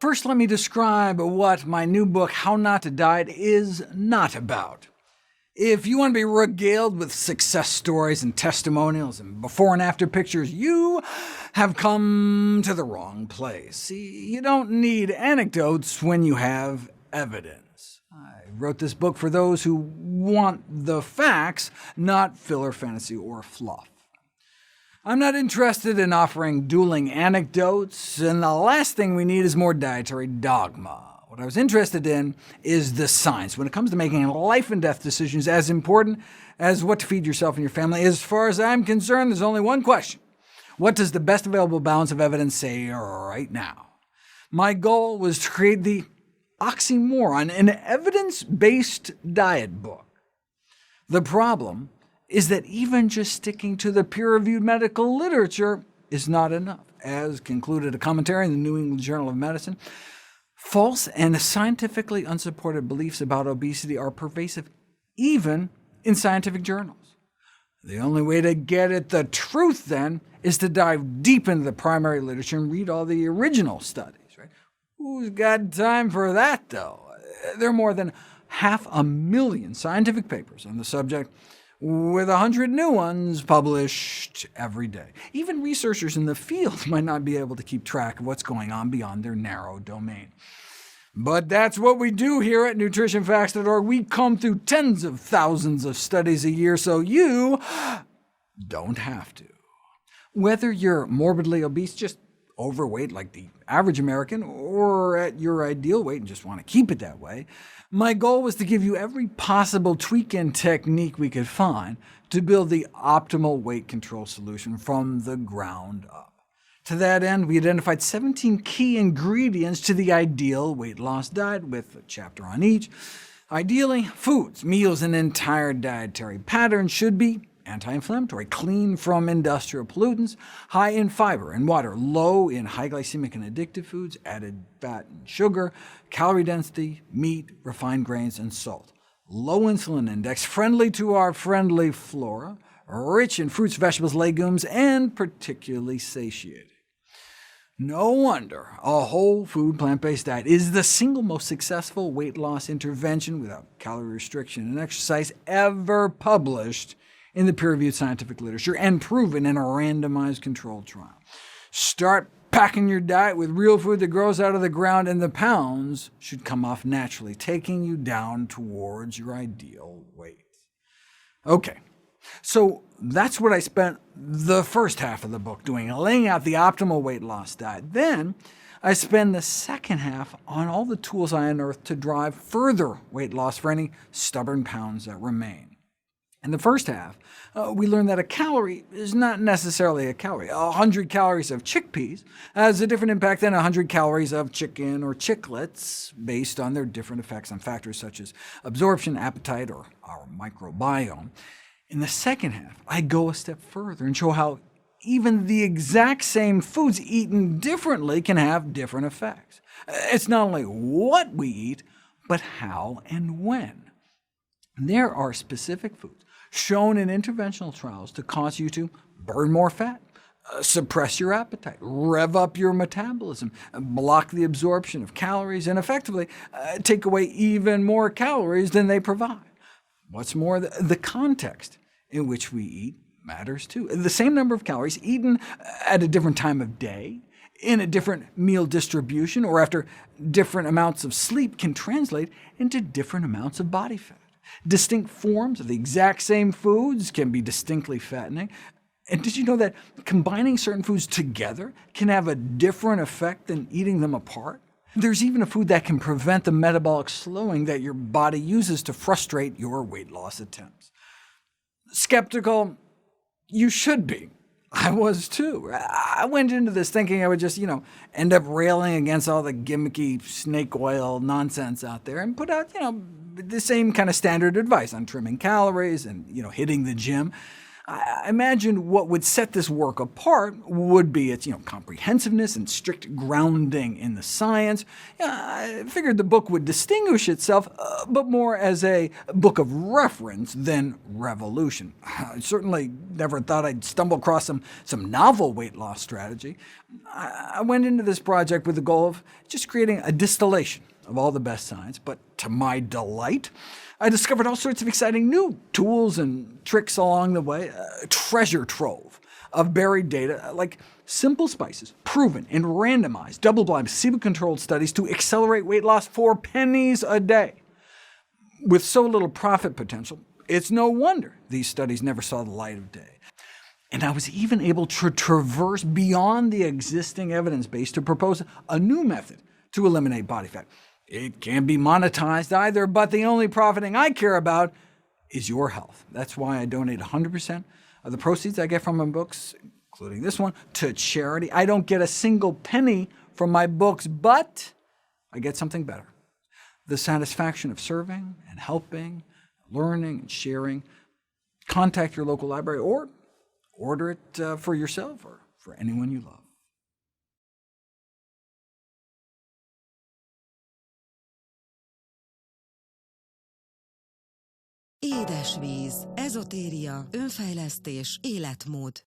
First, let me describe what my new book, How Not to Diet, is not about. If you want to be regaled with success stories and testimonials and before and after pictures, you have come to the wrong place. See, you don't need anecdotes when you have evidence. I wrote this book for those who want the facts, not filler fantasy or fluff. I'm not interested in offering dueling anecdotes, and the last thing we need is more dietary dogma. What I was interested in is the science. When it comes to making life-and-death decisions as important as what to feed yourself and your family, as far as I'm concerned, there's only one question. What does the best available balance of evidence say right now? My goal was to create the oxymoron, an evidence-based diet book. The problem is that even just sticking to the peer-reviewed medical literature is not enough. As concluded a commentary in the New England Journal of Medicine, false and scientifically unsupported beliefs about obesity are pervasive even in scientific journals. The only way to get at the truth, then, is to dive deep into the primary literature and read all the original studies. Right? Who's got time for that, though? There are more than 500,000 scientific papers on the subject, with 100 new ones published every day. Even researchers in the field might not be able to keep track of what's going on beyond their narrow domain. But that's what we do here at nutritionfacts.org. We comb through tens of thousands of studies a year, so you don't have to. Whether you're morbidly obese, just overweight like the average American, or at your ideal weight and just want to keep it that way, my goal was to give you every possible tweak and technique we could find to build the optimal weight control solution from the ground up. To that end, we identified 17 key ingredients to the ideal weight loss diet, with a chapter on each. Ideally, foods, meals, and entire dietary patterns should be anti-inflammatory, clean from industrial pollutants, high in fiber and water, low in high glycemic and addictive foods, added fat and sugar, calorie density, meat, refined grains, and salt, low insulin index, friendly to our friendly flora, rich in fruits, vegetables, legumes, and particularly satiating. No wonder a whole food, plant-based diet is the single most successful weight loss intervention without calorie restriction and exercise ever published in the peer-reviewed scientific literature and proven in a randomized controlled trial. Start packing your diet with real food that grows out of the ground, and the pounds should come off naturally, taking you down towards your ideal weight. Okay, so that's what I spent the first half of the book doing, laying out the optimal weight loss diet. Then I spend the second half on all the tools I unearthed to drive further weight loss for any stubborn pounds that remain. In the first half, we learned that a calorie is not necessarily a calorie. 100 calories of chickpeas has a different impact than 100 calories of chicken or chiclets, based on their different effects on factors such as absorption, appetite, or our microbiome. In the second half, I go a step further and show how even the exact same foods eaten differently can have different effects. It's not only what we eat, but how and when. There are specific foods shown in interventional trials to cause you to burn more fat, suppress your appetite, rev up your metabolism, block the absorption of calories, and effectively take away even more calories than they provide. What's more, the context in which we eat matters too. The same number of calories eaten at a different time of day, in a different meal distribution, or after different amounts of sleep can translate into different amounts of body fat. Distinct forms of the exact same foods can be distinctly fattening. And did you know that combining certain foods together can have a different effect than eating them apart? There's even a food that can prevent the metabolic slowing that your body uses to frustrate your weight loss attempts. Skeptical? You should be. I was too. I went into this thinking I would just, end up railing against all the gimmicky snake oil nonsense out there and put out, the same kind of standard advice on trimming calories and, hitting the gym. I imagine what would set this work apart would be its comprehensiveness and strict grounding in the science. I figured the book would distinguish itself, but more as a book of reference than revolution. I certainly never thought I'd stumble across some novel weight loss strategy. I went into this project with the goal of just creating a distillation of all the best science, but to my delight, I discovered all sorts of exciting new tools and tricks along the way, a treasure trove of buried data, like simple spices, proven in randomized, double-blind, placebo-controlled studies to accelerate weight loss for pennies a day. With so little profit potential, it's no wonder these studies never saw the light of day. And I was even able to traverse beyond the existing evidence base to propose a new method to eliminate body fat. It can't be monetized either, but the only profiting I care about is your health. That's why I donate 100% of the proceeds I get from my books, including this one, to charity. I don't get a single penny from my books, but I get something better. The satisfaction of serving and helping, learning and sharing. Contact your local library or order it for yourself or for anyone you love. Édesvíz, ezotéria, önfejlesztés, életmód.